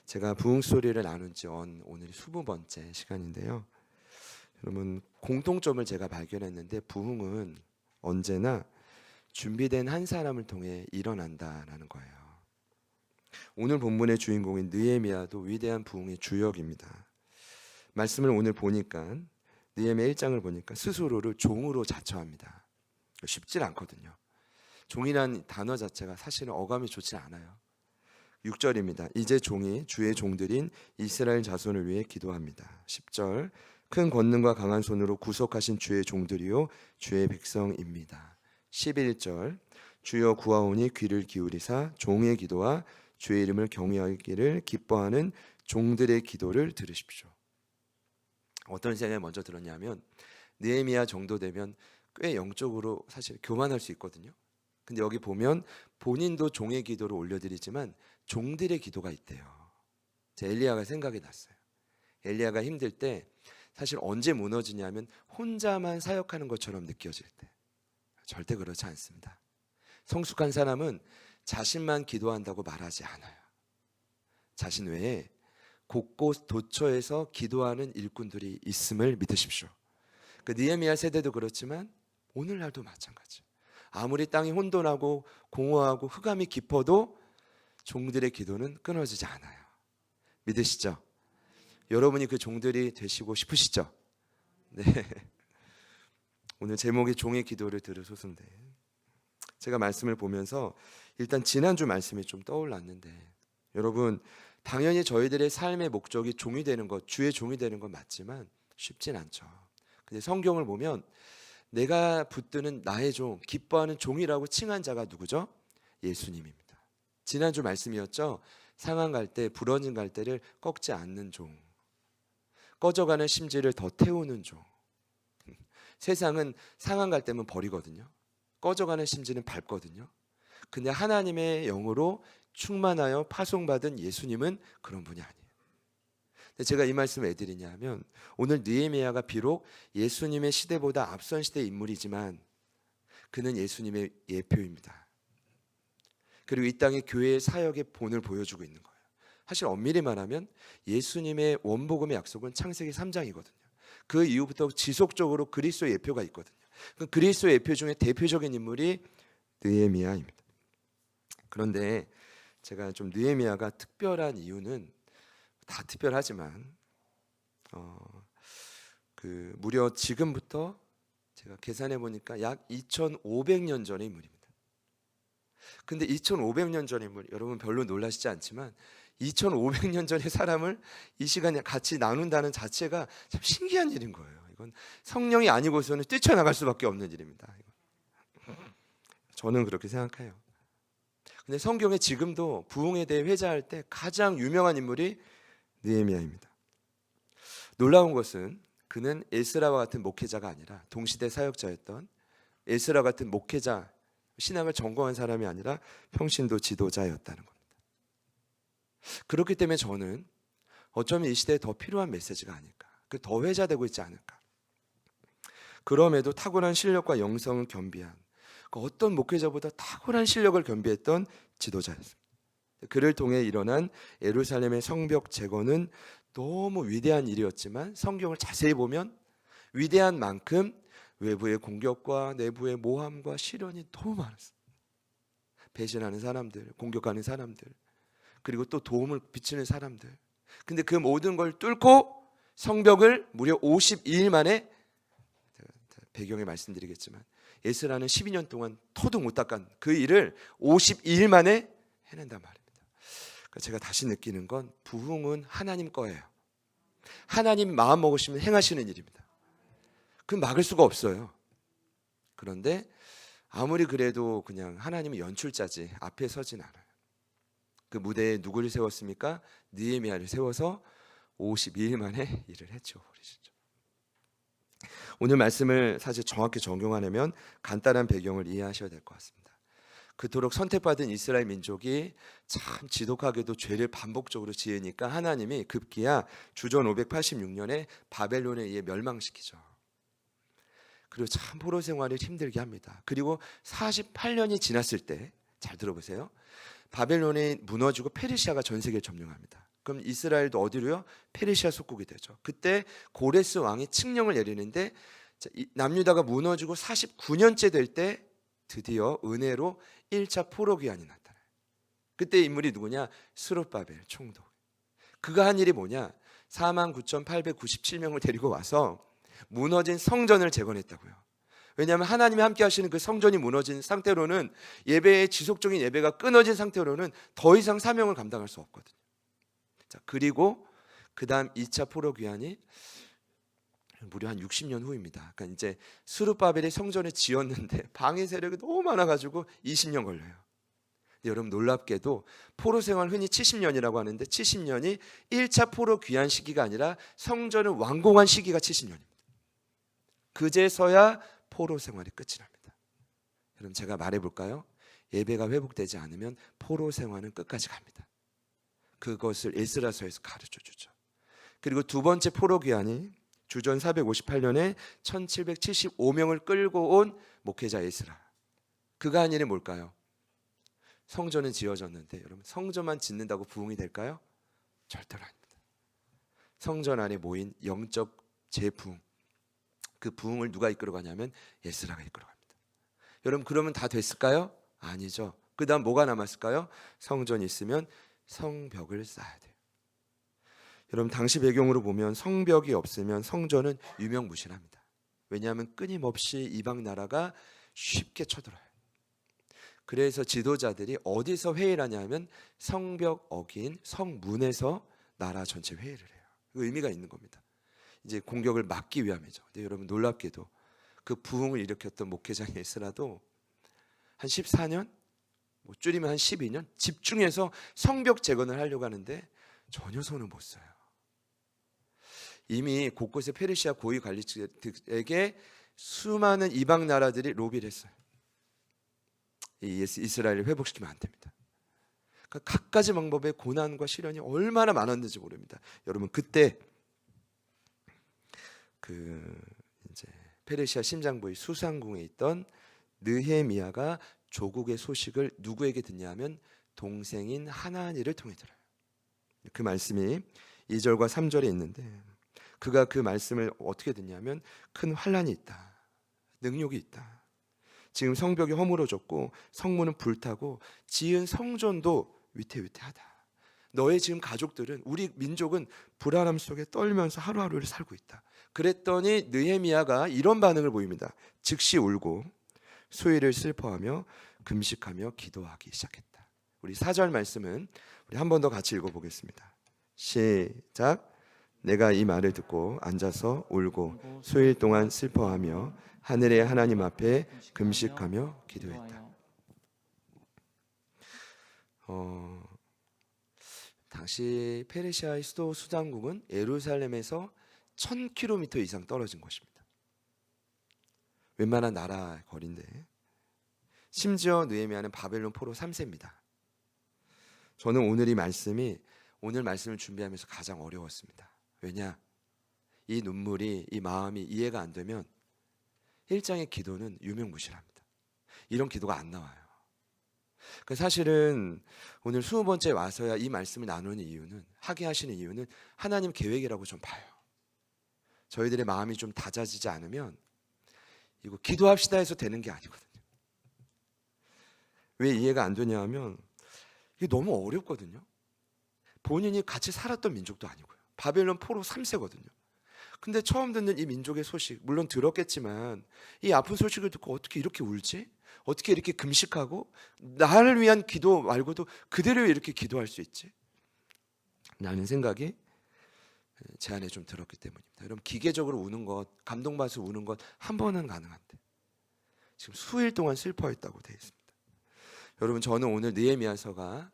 제가 부흥 소리를 나눈 지 오늘이 20번째 시간인데요. 여러분, 공통점을 제가 발견했는데 부흥은 언제나 준비된 한 사람을 통해 일어난다라는 거예요. 오늘 본문의 주인공인 느헤미야도 위대한 부흥의 주역입니다. 말씀을 오늘 보니까 느헤미야 1장을 보니까 스스로를 종으로 자처합니다. 쉽지 않거든요. 종이란 단어 자체가 사실은 어감이 좋지 않아요. 6절입니다. 이제 종이 주의 종들인 이스라엘 자손을 위해 기도합니다. 10절 큰 권능과 강한 손으로 구속하신 주의 종들이요 주의 백성입니다. 11절 주여 구하오니 귀를 기울이사 종의 기도와 주의 이름을 경외하기를 기뻐하는 종들의 기도를 들으십시오. 어떤 생각이 먼저 들었냐면 느헤미야 정도 되면 꽤 영적으로 사실 교만할 수 있거든요. 근데 여기 보면 본인도 종의 기도를 올려드리지만 종들의 기도가 있대요. 제 엘리야가 생각이 났어요. 엘리야가 힘들 때 사실 언제 무너지냐면 혼자만 사역하는 것처럼 느껴질 때. 절대 그렇지 않습니다. 성숙한 사람은 자신만 기도한다고 말하지 않아요. 자신 외에 곳곳 도처에서 기도하는 일꾼들이 있음을 믿으십시오. 그 느헤미야 세대도 그렇지만 오늘날도 마찬가지. 아무리 땅이 혼돈하고 공허하고 흑암이 깊어도 종들의 기도는 끊어지지 않아요. 믿으시죠? 여러분이 그 종들이 되시고 싶으시죠? 네. 오늘 제목이 종의 기도를 들으소서인데 제가 말씀을 보면서 일단 지난주 말씀이 좀 떠올랐는데 여러분 당연히 저희들의 삶의 목적이 종이 되는 것, 주의 종이 되는 건 맞지만 쉽진 않죠. 근데 성경을 보면 내가 붙드는 나의 종, 기뻐하는 종이라고 칭한 자가 누구죠? 예수님입니다. 지난주 말씀이었죠. 상한 갈대, 부러진 갈대를 꺾지 않는 종, 꺼져가는 심지를 더 태우는 종. 세상은 상한 갈대면 버리거든요. 꺼져가는 심지는 밟거든요. 근데 하나님의 영으로 충만하여 파송받은 예수님은 그런 분이 아니에요. 제가 이 말씀을 왜 드리냐면 오늘 느헤미야가 비록 예수님의 시대보다 앞선 시대의 인물이지만 그는 예수님의 예표입니다. 그리고 이 땅의 교회의 사역의 본을 보여주고 있는 거예요. 사실 엄밀히 말하면 예수님의 원복음의 약속은 창세기 3장이거든요. 그 이후부터 지속적으로 그리스도의 예표가 있거든요. 그 그리스도의 예표 중에 대표적인 인물이 느헤미야입니다. 그런데 제가 좀 느헤미야가 특별한 이유는 다 특별하지만 무려 지금부터 제가 계산해 보니까 약 2500년 전의 인물입니다. 근데 2500년 전의 인물, 여러분 별로 놀라시지 않지만 2500년 전의 사람을 이 시간에 같이 나눈다는 자체가 참 신기한 일인 거예요. 이건 성령이 아니고서는 뛰쳐나갈 수밖에 없는 일입니다. 저는 그렇게 생각해요. 근데 성경에 지금도 부흥에 대해 회자할 때 가장 유명한 인물이 느헤미야입니다. 놀라운 것은 그는 에스라와 같은 목회자가 아니라 동시대 사역자였던 에스라 같은 목회자, 신앙을 전공한 사람이 아니라 평신도 지도자였다는 겁니다. 그렇기 때문에 저는 어쩌면 이 시대에 더 필요한 메시지가 아닐까, 더 회자되고 있지 않을까. 그럼에도 탁월한 실력과 영성을 겸비한 어떤 목회자보다 탁월한 실력을 겸비했던 지도자였습니다. 그를 통해 일어난 예루살렘의 성벽 재건은 너무 위대한 일이었지만 성경을 자세히 보면 위대한 만큼 외부의 공격과 내부의 모함과 시련이 너무 많았어요. 배신하는 사람들, 공격하는 사람들, 그리고 또 도움을 비치는 사람들. 근데 그 모든 걸 뚫고 성벽을 무려 52일 만에, 배경에 말씀드리겠지만 에스라는 12년 동안 터도 못 닦은 그 일을 52일 만에 해낸단 말입니다. 제가 다시 느끼는 건 부흥은 하나님 거예요. 하나님 마음 먹으시면 행하시는 일입니다. 그건 막을 수가 없어요. 그런데 아무리 그래도 그냥 하나님은 연출자지 앞에 서진 않아요. 그 무대에 누구를 세웠습니까? 느헤미야를 세워서 52일 만에 일을 했죠. 오늘 말씀을 사실 정확히 적용하려면 간단한 배경을 이해하셔야 될 것 같습니다. 그토록 선택받은 이스라엘 민족이 참 지독하게도 죄를 반복적으로 지으니까 하나님이 급기야 주전 586년에 바벨론에 의해 멸망시키죠. 그리고 참 포로 생활을 힘들게 합니다. 그리고 48년이 지났을 때 잘 들어보세요. 바벨론이 무너지고 페르시아가 전 세계를 점령합니다. 그럼 이스라엘도 어디로요? 페르시아 속국이 되죠. 그때 고레스 왕이 칙령을 내리는데 남유다가 무너지고 49년째 될 때 드디어 은혜로 1차 포로 귀환이 나타나요. 그때 인물이 누구냐? 스룹바벨 총독. 그가 한 일이 뭐냐? 49,897명을 데리고 와서 무너진 성전을 재건했다고요. 왜냐하면 하나님이 함께 하시는 그 성전이 무너진 상태로는 예배의 지속적인 예배가 끊어진 상태로는 더 이상 사명을 감당할 수 없거든요. 자, 그리고 그 다음 2차 포로 귀환이 무려 한 60년 후입니다. 그러니까 이제 스룹바벨이 성전을 지었는데 방해 세력이 너무 많아가지고 20년 걸려요. 여러분 놀랍게도 포로 생활 흔히 70년이라고 하는데 70년이 1차 포로 귀환 시기가 아니라 성전을 완공한 시기가 70년입니다. 그제서야 포로 생활이 끝이 납니다. 여러분 제가 말해볼까요? 예배가 회복되지 않으면 포로 생활은 끝까지 갑니다. 그것을 에스라서에서 가르쳐주죠. 그리고 두 번째 포로 귀환이 주전 458년에 1775명을 끌고 온 목회자 에스라. 그가 한 일이 뭘까요? 성전은 지어졌는데 여러분 성전만 짓는다고 부흥이 될까요? 절대로 아닙니다. 성전 안에 모인 영적 재부흥, 그 부흥을 누가 이끌어가냐면 에스라가 이끌어갑니다. 여러분 그러면 다 됐을까요? 아니죠. 그 다음 뭐가 남았을까요? 성전이 있으면 성벽을 쌓아야 돼요. 여러분 당시 배경으로 보면 성벽이 없으면 성전은 유명무실합니다. 왜냐하면 끊임없이 이방 나라가 쉽게 쳐들어요. 그래서 지도자들이 어디서 회의를 하냐면 성벽 어긴 성문에서 나라 전체 회의를 해요. 그 의미가 있는 겁니다. 이제 공격을 막기 위함이죠. 근데 여러분 놀랍게도 그 부흥을 일으켰던 목회장 에스라도 한 14년, 뭐 줄이면 한 12년 집중해서 성벽 재건을 하려고 하는데 전혀 손을 못 써요. 이미 곳곳에 페르시아 고위 관리층에게 수많은 이방 나라들이 로비를 했어요. 이 이스라엘을 회복시키면 안 됩니다. 그러니까 갖가지 방법의 고난과 시련이 얼마나 많았는지 모릅니다. 여러분 그때 이제 페르시아 심장부의 수상궁에 있던 느헤미야가 조국의 소식을 누구에게 듣냐면 동생인 하나니를 통해 들어요. 그 말씀이 2절과 3절에 있는데 그가 그 말씀을 어떻게 듣냐면 큰 환란이 있다. 능욕이 있다. 지금 성벽이 허물어졌고 성문은 불타고 지은 성전도 위태위태하다. 너의 지금 가족들은 우리 민족은 불안함 속에 떨면서 하루하루를 살고 있다. 그랬더니 느헤미야가 이런 반응을 보입니다. 즉시 울고 수일을 슬퍼하며 금식하며 기도하기 시작했다. 우리 4절 말씀은 우리 한 번 더 같이 읽어보겠습니다. 시작. 내가 이 말을 듣고 앉아서 울고 수일 동안 슬퍼하며 하늘의 하나님 앞에 금식하며 기도했다. 당시 페르시아의 수도 수장국은 예루살렘에서 1000km 이상 떨어진 곳입니다. 웬만한 나라 거리인데 심지어 느헤미야는 바벨론 포로 3세입니다. 저는 오늘 말씀을 준비하면서 가장 어려웠습니다. 왜냐? 이 눈물이, 이 마음이 이해가 안 되면 1장의 기도는 유명무실합니다. 이런 기도가 안 나와요. 사실은 오늘 20번째 와서야 이 말씀을 나누는 이유는, 하게 하시는 이유는 하나님 계획이라고 좀 봐요. 저희들의 마음이 좀 다져지지 않으면 이거 기도합시다 해서 되는 게 아니거든요. 왜 이해가 안 되냐 하면 이게 너무 어렵거든요. 본인이 같이 살았던 민족도 아니고요. 바벨론 포로 3세거든요. 근데 처음 듣는 이 민족의 소식, 물론 들었겠지만 이 아픈 소식을 듣고 어떻게 이렇게 울지? 어떻게 이렇게 금식하고 나를 위한 기도 말고도 그대로 이렇게 기도할 수 있지? 라는 생각이 제 안에 좀 들었기 때문입니다. 여러분 기계적으로 우는 것, 감동받아서 우는 것 한 번은 가능한데 지금 수일 동안 슬퍼했다고 되어 있습니다. 여러분 저는 오늘 느헤미야서가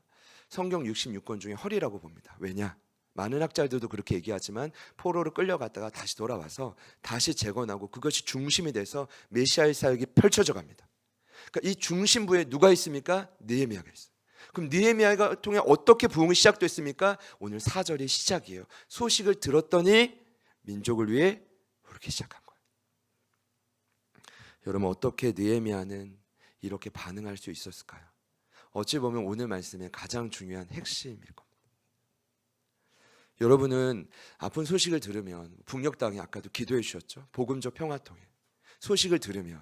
성경 66권 중에 허리라고 봅니다. 왜냐? 많은 학자들도 그렇게 얘기하지만 포로로 끌려갔다가 다시 돌아와서 다시 재건하고 그것이 중심이 돼서 메시아의 사역이 펼쳐져 갑니다. 그러니까 이 중심부에 누가 있습니까? 느헤미야가 있어요. 그럼 느헤미야가 통해 어떻게 부흥이 시작됐습니까? 오늘 4절이 시작이에요. 소식을 들었더니 민족을 위해 그렇게 시작한 거예요. 여러분 어떻게 느헤미야는 이렇게 반응할 수 있었을까요? 어찌 보면 오늘 말씀의 가장 중요한 핵심일 겁니다. 여러분은 아픈 소식을 들으면 북녘 땅에 아까도 기도해 주셨죠. 복음적 평화통일. 소식을 들으면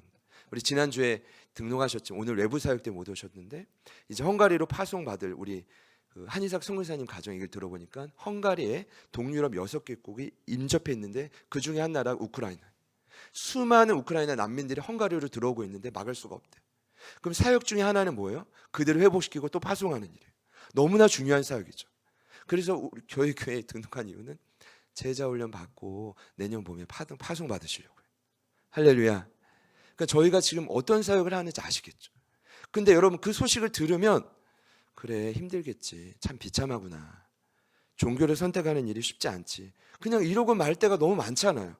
우리 지난주에 등록하셨죠. 오늘 외부 사역 때 못 오셨는데 이제 헝가리로 파송받을 우리 그 한이삭 선교사님 가정 얘기를 들어보니까 헝가리에 동유럽 6개국이 인접해 있는데 그 중에 한 나라 우크라이나. 수많은 우크라이나 난민들이 헝가리로 들어오고 있는데 막을 수가 없대. 그럼 사역 중에 하나는 뭐예요? 그들을 회복시키고 또 파송하는 일이에요. 너무나 중요한 사역이죠. 그래서 우리 교회에 등록한 이유는 제자 훈련 받고 내년 봄에 파송 받으시려고요. 할렐루야. 그러니까 저희가 지금 어떤 사역을 하는지 아시겠죠? 근데 여러분 그 소식을 들으면 그래 힘들겠지. 참 비참하구나. 종교를 선택하는 일이 쉽지 않지. 그냥 이러고 말 때가 너무 많잖아요.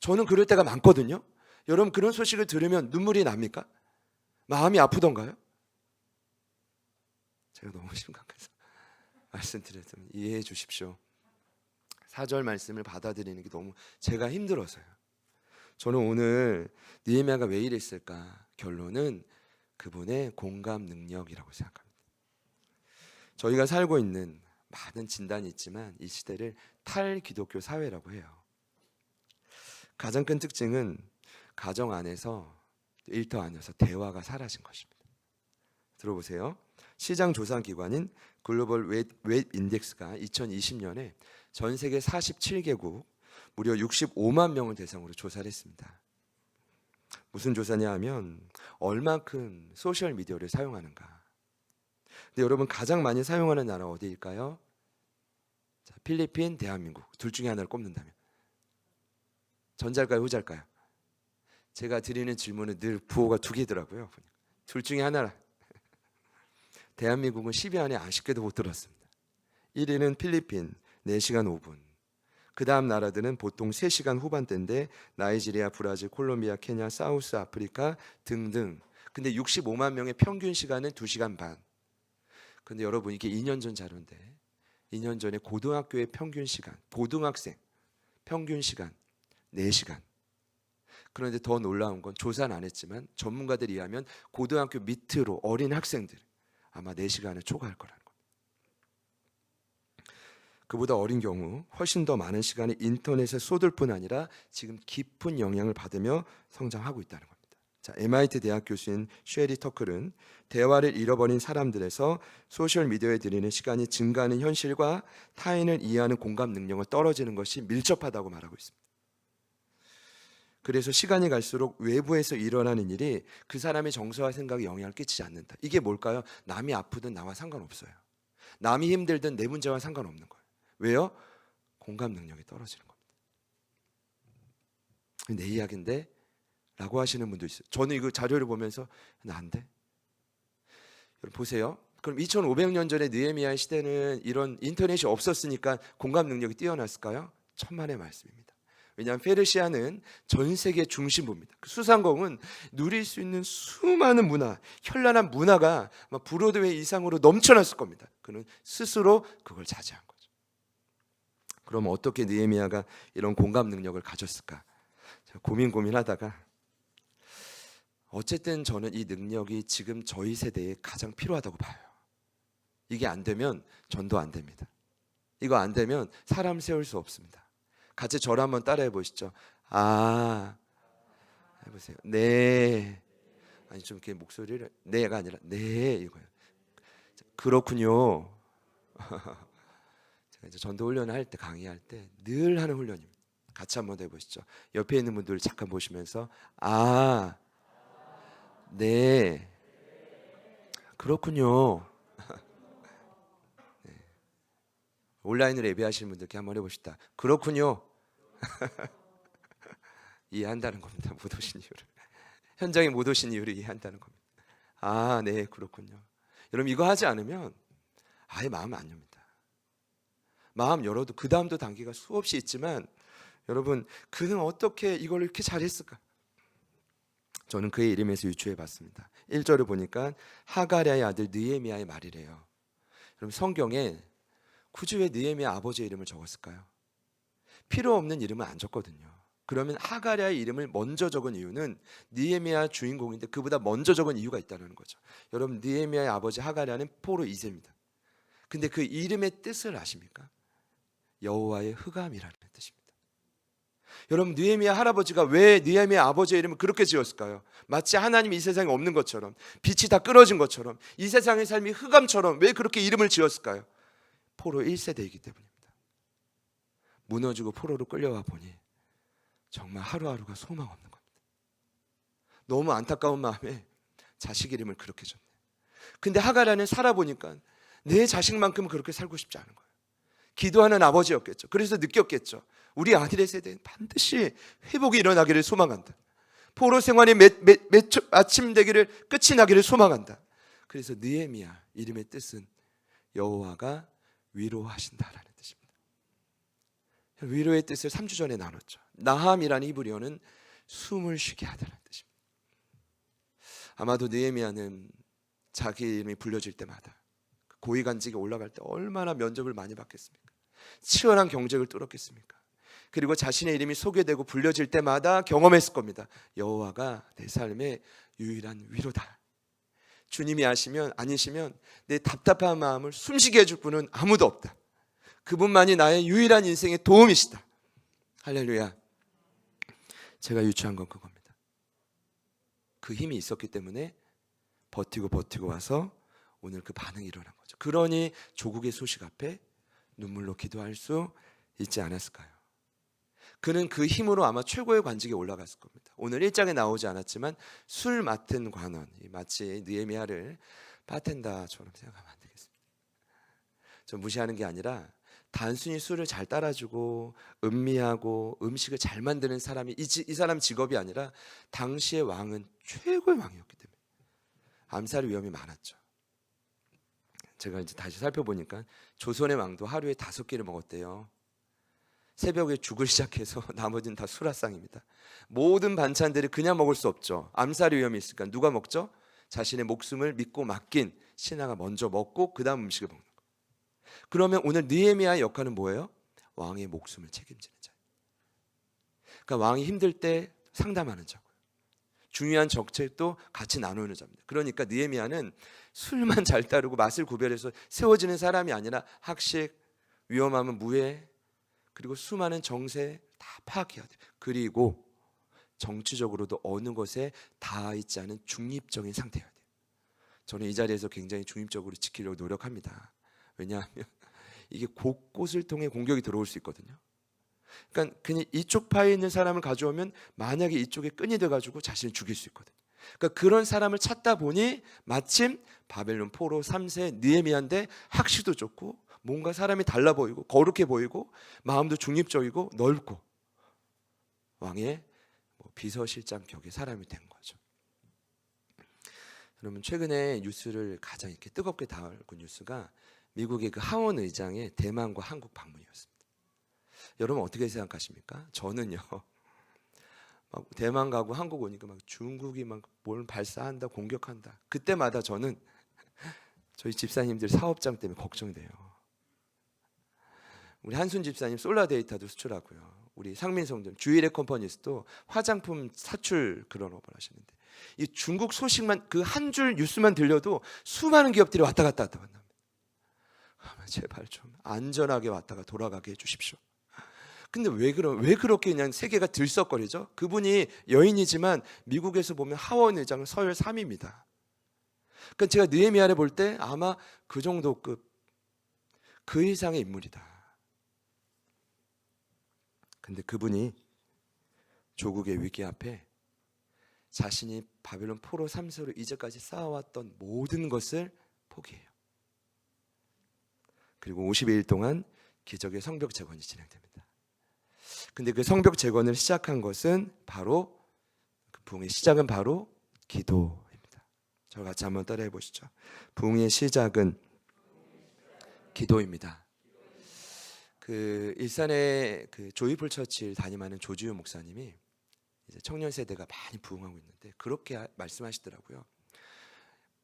저는 그럴 때가 많거든요. 여러분 그런 소식을 들으면 눈물이 납니까? 마음이 아프던가요? 제가 너무 심각해서 말씀드렸으면 이해해 주십시오. 4절 말씀을 받아들이는 게 너무 제가 힘들어서요. 저는 오늘 느헤미야가 왜 이랬을까? 결론은 그분의 공감 능력이라고 생각합니다. 저희가 살고 있는 많은 진단이 있지만 이 시대를 탈기독교 사회라고 해요. 가장 큰 특징은 가정 안에서 일터 안에서 대화가 사라진 것입니다. 들어보세요. 시장 조사 기관인 글로벌 웹 인덱스가 2020년에 전 세계 47개국 무려 65만 명을 대상으로 조사를 했습니다. 무슨 조사냐 하면 얼마큼 소셜 미디어를 사용하는가. 근데 여러분 가장 많이 사용하는 나라 어디일까요? 자, 필리핀, 대한민국 둘 중에 하나를 꼽는다면 전자일까요, 후자일까요? 제가 드리는 질문은 늘 부호가 2개더라고요. 둘 중에 하나라. 대한민국은 10위 안에 아쉽게도 못 들었습니다. 1위는 필리핀 4시간 5분. 그 다음 나라들은 보통 3시간 후반대인데 나이지리아, 브라질, 콜롬비아, 케냐, 사우스 아프리카 등등. 근데 65만 명의 평균 시간은 2시간 반. 근데 여러분 이게 2년 전 자료인데 2년 전에 고등학교의 평균 시간, 고등학생 평균 시간 4시간. 그런데 더 놀라운 건 조사는 안 했지만 전문가들이 의하면 고등학교 밑으로 어린 학생들 아마 4시간을 초과할 거라는 겁니다. 그보다 어린 경우 훨씬 더 많은 시간이 인터넷에 쏟을 뿐 아니라 지금 깊은 영향을 받으며 성장하고 있다는 겁니다. 자, MIT 대학 교수인 쉐리 터클은 대화를 잃어버린 사람들에서 소셜미디어에 들이는 시간이 증가하는 현실과 타인을 이해하는 공감 능력은 떨어지는 것이 밀접하다고 말하고 있습니다. 그래서 시간이 갈수록 외부에서 일어나는 일이 그 사람의 정서와 생각에 영향을 끼치지 않는다. 이게 뭘까요? 남이 아프든 나와 상관없어요. 남이 힘들든 내 문제와 상관없는 거예요. 왜요? 공감 능력이 떨어지는 겁니다. 내 이야기인데? 라고 하시는 분도 있어요. 저는 이거 자료를 보면서 나 안 돼? 여러분 보세요. 그럼 2500년 전에 느헤미야의 시대는 이런 인터넷이 없었으니까 공감 능력이 뛰어났을까요? 천만의 말씀입니다. 왜냐하면 페르시아는 전 세계 중심부입니다. 그 수상공은 누릴 수 있는 수많은 문화, 현란한 문화가 브로드웨이 이상으로 넘쳐났을 겁니다. 그는 스스로 그걸 차지한 거죠. 그럼 어떻게 느헤미야가 이런 공감 능력을 가졌을까? 제가 고민하다가 어쨌든 저는 이 능력이 지금 저희 세대에 가장 필요하다고 봐요. 이게 안 되면 전도 안 됩니다. 이거 안 되면 사람 세울 수 없습니다. 같이 저를 한번 따라해 보시죠. 아, 해보세요. 네. 아니 좀 이렇게 목소리를 네가 아니라 네 이거예요. 그렇군요. 제가 이제 전도 훈련을 할 때 강의할 때 늘 하는 훈련입니다. 같이 한번 해보시죠. 옆에 있는 분들 잠깐 보시면서 아, 네, 그렇군요. 네. 온라인으로 예배하시는 분들께 한번 해봅시다. 그렇군요. 이해한다는 겁니다. 못 오신 이유를. 현장에 못 오신 이유를 이해한다는 겁니다. 아, 네, 그렇군요. 여러분 이거 하지 않으면 아예 마음 안 엽니다. 마음 열어도 그 다음도 단계가 수없이 있지만 여러분 그는 어떻게 이걸 이렇게 잘했을까? 저는 그의 이름에서 유추해 봤습니다. 1절을 보니까 하가랴의 아들 느헤미야의 말이래요. 그럼 성경에 굳이 왜 느헤미야 아버지의 이름을 적었을까요? 필요 없는 이름은 안 적거든요. 그러면 하가랴의 이름을 먼저 적은 이유는 느헤미야 주인공인데 그보다 먼저 적은 이유가 있다는 거죠. 여러분 느헤미야의 아버지 하가랴는 포로 2세입니다. 근데 그 이름의 뜻을 아십니까? 여호와의 흑암이라는 뜻입니다. 여러분, 느헤미야 할아버지가 왜 느헤미야 아버지의 이름을 그렇게 지었을까요? 마치 하나님이 이 세상에 없는 것처럼, 빛이 다 끊어진 것처럼, 이 세상의 삶이 흑암처럼 왜 그렇게 이름을 지었을까요? 포로 1세대이기 때문입니다. 무너지고 포로로 끌려와 보니 정말 하루하루가 소망 없는 겁니다. 너무 안타까운 마음에 자식 이름을 그렇게 줬네. 근데 하가라는 살아보니까 내 자식만큼은 그렇게 살고 싶지 않은 거예요. 기도하는 아버지였겠죠. 그래서 느꼈겠죠. 우리 아들의 세대는 반드시 회복이 일어나기를 소망한다. 포로 생활이 아침 되기를, 끝이 나기를 소망한다. 그래서 느헤미야 이름의 뜻은 여호와가 위로하신다라는 뜻입니다. 위로의 뜻을 3주 전에 나눴죠. 나함이라는 히브리어는 숨을 쉬게 하다는 뜻입니다. 아마도 느헤미야는 자기 이름이 불려질 때마다 고위관직에 올라갈 때 얼마나 면접을 많이 받겠습니까? 치열한 경쟁을 뚫었겠습니까? 그리고 자신의 이름이 소개되고 불려질 때마다 경험했을 겁니다. 여호와가 내 삶의 유일한 위로다. 주님이 아니시면 내 답답한 마음을 숨쉬게 해줄 분은 아무도 없다. 그분만이 나의 유일한 인생의 도움이시다. 할렐루야. 제가 유추한 건 그겁니다. 그 힘이 있었기 때문에 버티고 와서 오늘 그 반응이 일어난 거죠. 그러니 조국의 소식 앞에 눈물로 기도할 수 있지 않았을까요? 그는 그 힘으로 아마 최고의 관직에 올라갔을 겁니다. 오늘 1장에 나오지 않았지만 술 맡은 관원, 마치 느헤미야를 바텐더처럼 생각하면 안 되겠습니다. 좀 무시하는 게 아니라 단순히 술을 잘 따라주고 음미하고 음식을 잘 만드는 사람이 이 사람 직업이 아니라 당시의 왕은 최고의 왕이었기 때문에 암살 위험이 많았죠. 제가 이제 다시 살펴보니까 조선의 왕도 하루에 5끼를 먹었대요. 새벽에 죽을 시작해서 나머지는 다 수라상입니다. 모든 반찬들이 그냥 먹을 수 없죠. 암살 위험이 있으니까 누가 먹죠? 자신의 목숨을 믿고 맡긴 신하가 먼저 먹고 그 다음 음식을 먹는 거예요. 그러면 오늘 느헤미야의 역할은 뭐예요? 왕의 목숨을 책임지는 자예요. 그러니까 왕이 힘들 때 상담하는 자고요. 중요한 정책도 같이 나누는 자입니다. 그러니까 느헤미야는 술만 잘 따르고 맛을 구별해서 세워지는 사람이 아니라 학식, 위험하면 무해, 그리고 수많은 정세 다 파악해야 돼요. 그리고 정치적으로도 어느 것에 닿아 있지 않은 중립적인 상태여야 돼요. 저는 이 자리에서 굉장히 중립적으로 지키려고 노력합니다. 왜냐하면 이게 곳곳을 통해 공격이 들어올 수 있거든요. 그러니까 그냥 이쪽 파에 있는 사람을 가져오면 만약에 이쪽에 끈이 돼가지고 자신을 죽일 수 있거든요. 그러니까 그런 사람을 찾다 보니 마침 바벨론 포로 3세 느헤미야인데 학식도 좋고 뭔가 사람이 달라 보이고 거룩해 보이고 마음도 중립적이고 넓고 왕의 비서실장 격의 사람이 된 거죠. 여러분, 최근에 뉴스를 가장 이렇게 뜨겁게 다룬 뉴스가 미국의 그 하원 의장의 대만과 한국 방문이었습니다. 여러분 어떻게 생각하십니까? 저는요, 막 대만 가고 한국 오니까 막 중국이 막 뭘 발사한다, 공격한다. 그때마다 저는 저희 집사님들 사업장 때문에 걱정돼요. 우리 한순 집사님 솔라 데이터도 수출하고요. 우리 상민성전 주일의 컴퍼니스도 화장품 사출 그런 업을 하시는데 이 중국 소식만 그 한 줄 뉴스만 들려도 수많은 기업들이 왔다 갔다 한답니다. 제발 좀 안전하게 왔다가 돌아가게 해주십시오. 근데 왜 그렇게 그냥 세계가 들썩거리죠? 그분이 여인이지만 미국에서 보면 하원 의장은 서열 3위입니다. 그러니까 제가 느헤미야를 볼 때 아마 그 정도급, 그 이상의 인물이다. 근데 그분이 조국의 위기 앞에 자신이 바벨론 포로 3세로 이제까지 쌓아왔던 모든 것을 포기해요. 그리고 52일 동안 기적의 성벽 재건이 진행됩니다. 근데 그 성벽 재건을 시작한 것은 바로, 그 부흥의 시작은 바로 기도입니다. 저와 같이 한번 따라해 보시죠. 부흥의 시작은 기도입니다. 그 일산의 그 조이풀 처치를 담임하는 조지우 목사님이 이제 청년 세대가 많이 부흥하고 있는데 그렇게 말씀하시더라고요.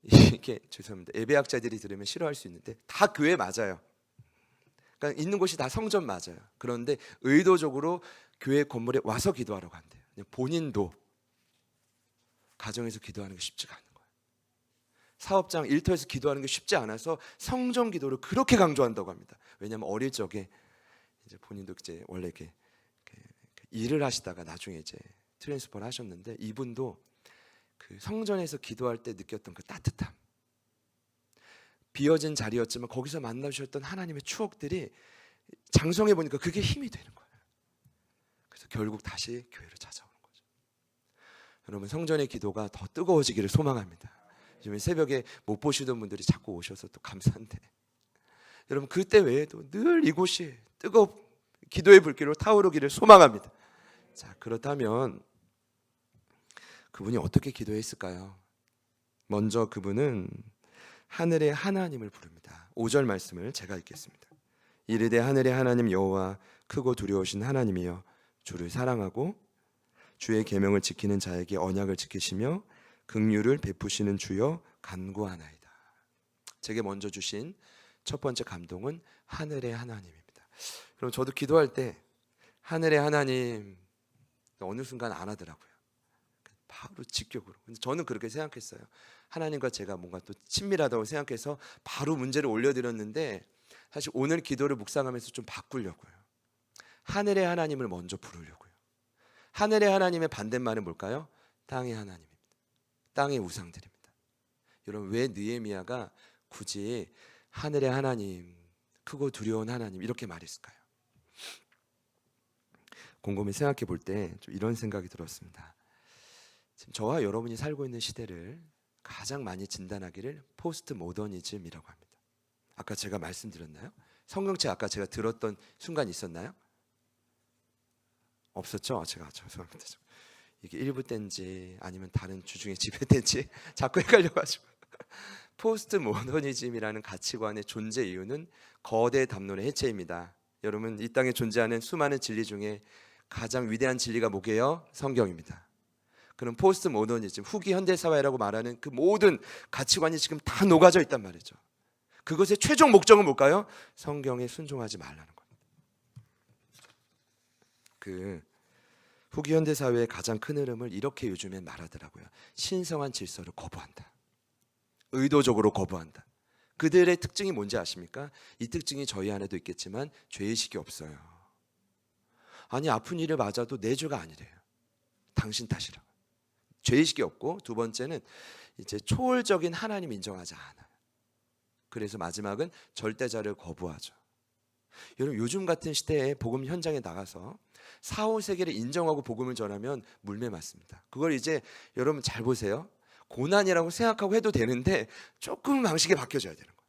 이게 죄송합니다. 예배학자들이 들으면 싫어할 수 있는데 다 교회 맞아요. 그러니까 있는 곳이 다 성전 맞아요. 그런데 의도적으로 교회 건물에 와서 기도하라고 한대요. 본인도 가정에서 기도하는 게 쉽지가 않은 거예요. 사업장 일터에서 기도하는 게 쉽지 않아서 성전 기도를 그렇게 강조한다고 합니다. 왜냐하면 어릴 적에 이제 본인도 이제 원래 이렇게 일을 하시다가 나중에 이제 트랜스퍼를 하셨는데, 이분도 그 성전에서 기도할 때 느꼈던 그 따뜻함, 비어진 자리였지만 거기서 만나주셨던 하나님의 추억들이 장성해 보니까 그게 힘이 되는 거예요. 그래서 결국 다시 교회로 찾아오는 거죠. 여러분, 성전의 기도가 더 뜨거워지기를 소망합니다. 요즘 새벽에 못 보시던 분들이 자꾸 오셔서 또 감사한데, 여러분 그때 외에도 늘 이곳이 기도의 불길로 타오르기를 소망합니다. 자, 그렇다면 그분이 어떻게 기도했을까요? 먼저 그분은 하늘의 하나님을 부릅니다. 5절 말씀을 제가 읽겠습니다. 이르되 하늘의 하나님 여호와 크고 두려우신 하나님이여, 주를 사랑하고 주의 계명을 지키는 자에게 언약을 지키시며 긍휼을 베푸시는 주여 간구하나이다. 제게 먼저 주신 첫 번째 감동은 하늘의 하나님입니다. 그럼 저도 기도할 때 하늘의 하나님 어느 순간 안 하더라고요. 바로 직격으로. 근데 저는 그렇게 생각했어요. 하나님과 제가 뭔가 또 친밀하다고 생각해서 바로 문제를 올려드렸는데, 사실 오늘 기도를 묵상하면서 좀 바꾸려고요. 하늘의 하나님을 먼저 부르려고요. 하늘의 하나님의 반대말은 뭘까요? 땅의 하나님입니다. 땅의 우상들입니다. 여러분, 왜 느헤미야가 굳이 하늘의 하나님, 크고 두려운 하나님 이렇게 말했을까요? 곰곰이 생각해 볼 때 좀 이런 생각이 들었습니다. 지금 저와 여러분이 살고 있는 시대를 가장 많이 진단하기를 포스트 모더니즘이라고 합니다. 아까 제가 말씀드렸나요? 성경책 아까 제가 들었던 순간 있었나요? 없었죠? 제가 죄송합니다. 이게 일부 때인지 아니면 다른 주중에 집회 때인지 자꾸 헷갈려가지고. 포스트 모더니즘이라는 가치관의 존재 이유는 거대 담론의 해체입니다. 여러분, 이 땅에 존재하는 수많은 진리 중에 가장 위대한 진리가 뭐게요? 성경입니다. 그럼 포스트 모더니즘, 후기 현대사회라고 말하는 그 모든 가치관이 지금 다 녹아져 있단 말이죠. 그것의 최종 목적은 뭘까요? 성경에 순종하지 말라는 겁니다. 그 후기 현대사회의 가장 큰 흐름을 이렇게 요즘엔 말하더라고요. 신성한 질서를 거부한다. 의도적으로 거부한다. 그들의 특징이 뭔지 아십니까? 이 특징이 저희 안에도 있겠지만 죄의식이 없어요. 아니, 아픈 일을 맞아도 내 죄가 아니래요. 당신 탓이라고. 죄의식이 없고, 두 번째는 이제 초월적인 하나님 인정하지 않아요. 그래서 마지막은 절대자를 거부하죠. 여러분, 요즘 같은 시대에 복음 현장에 나가서 사후세계를 인정하고 복음을 전하면 물매 맞습니다. 그걸 이제 여러분 잘 보세요. 고난이라고 생각하고 해도 되는데 조금 방식이 바뀌어져야 되는 거예요.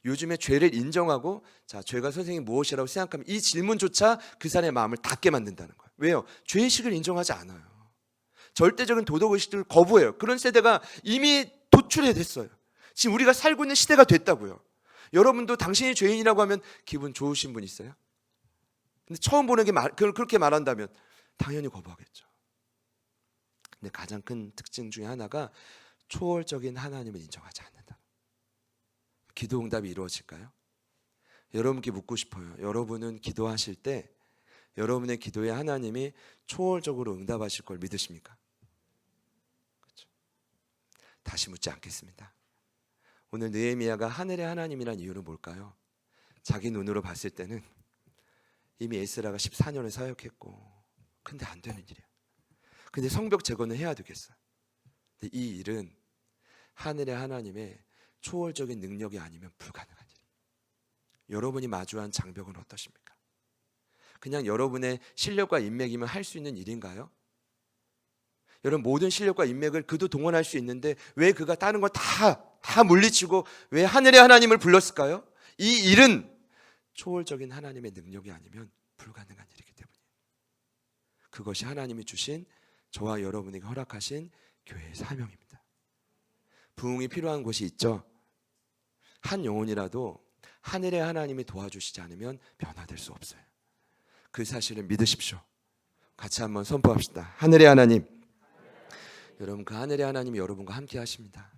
요즘에 죄를 인정하고, 자, 죄가 선생님 무엇이라고 생각하면 이 질문조차 그 사람의 마음을 닫게 만든다는 거예요. 왜요? 죄의식을 인정하지 않아요. 절대적인 도덕의식을 거부해요. 그런 세대가 이미 도출이 됐어요. 지금 우리가 살고 있는 시대가 됐다고요. 여러분도 당신이 죄인이라고 하면 기분 좋으신 분 있어요? 근데 처음 보는 게 그렇게 말한다면 당연히 거부하겠죠. 근데 가장 큰 특징 중에 하나가 초월적인 하나님을 인정하지 않는다. 기도 응답이 이루어질까요? 여러분께 묻고 싶어요. 여러분은 기도하실 때 여러분의 기도에 하나님이 초월적으로 응답하실 걸 믿으십니까? 그렇죠. 다시 묻지 않겠습니다. 오늘 느헤미야가 하늘의 하나님이란 이유는 뭘까요? 자기 눈으로 봤을 때는 이미 에스라가 14년을 사역했고, 근데 안 되는 일이야. 근데 성벽 재건을 해야 되겠어. 근데 이 일은 하늘의 하나님의 초월적인 능력이 아니면 불가능한 일이에요. 여러분이 마주한 장벽은 어떠십니까? 그냥 여러분의 실력과 인맥이면 할 수 있는 일인가요? 여러분, 모든 실력과 인맥을 그도 동원할 수 있는데 왜 그가 다른 걸 다 물리치고 왜 하늘의 하나님을 불렀을까요? 이 일은 초월적인 하나님의 능력이 아니면 불가능한 일이기 때문이에요. 그것이 하나님이 주신, 저와 여러분에게 허락하신 교회의 사명입니다. 부흥이 필요한 곳이 있죠. 한 영혼이라도 하늘의 하나님이 도와주시지 않으면 변화될 수 없어요. 그 사실을 믿으십시오. 같이 한번 선포합시다. 하늘의 하나님. 여러분, 그 하늘의 하나님이 여러분과 함께 하십니다.